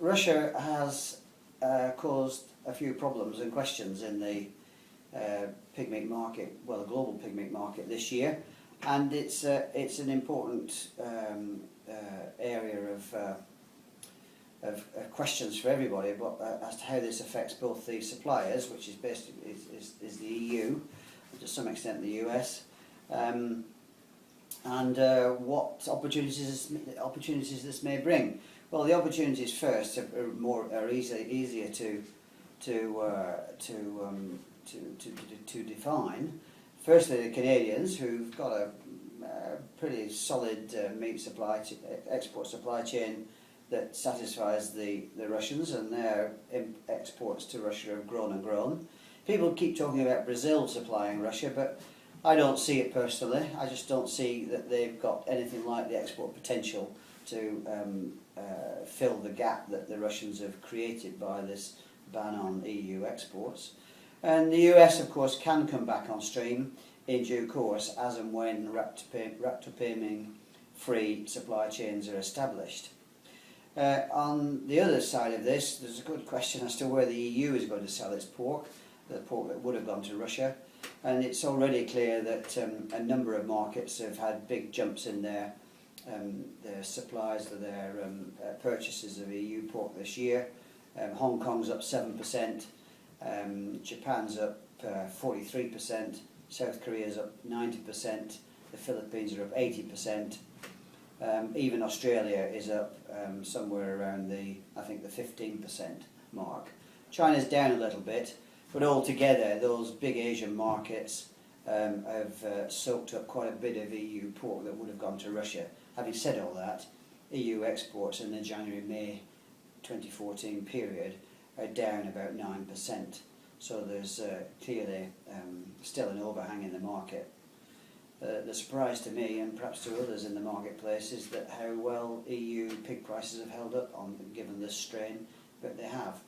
Russia has caused a few problems and questions in the pig meat market, well, the global pig meat market this year, and it's an important area of questions for everybody, but as to how this affects both the suppliers, which is basically is the EU, to some extent the US, and what opportunities this may bring. Well, the opportunities first are easier to define. Firstly, the Canadians, who've got a pretty solid meat export supply chain that satisfies the Russians, and their exports to Russia have grown and grown. People keep talking about Brazil supplying Russia, but I don't see it personally. I just don't see that they've got anything like the export potential to fill the gap that the Russians have created by this ban on EU exports. And the US, of course, can come back on stream in due course, as and when ractopamine-free supply chains are established. On the other side of this, there's a good question as to where the EU is going to sell its pork, the pork that would have gone to Russia. And it's already clear that a number of markets have had big jumps in their supplies, their purchases of EU pork this year. Hong Kong's up 7%, Japan's up 43%, South Korea's up 90%, the Philippines are up 80%. Even Australia is up somewhere around I think the 15% mark. China's down a little bit, but altogether those big Asian markets have soaked up quite a bit of EU pork that would have gone to Russia. Having said all that, EU exports in the January-May 2014 period are down about 9%. So there's clearly still an overhang in the market. The surprise to me, and perhaps to others in the marketplace, is that how well EU pig prices have held up given this strain, but they have.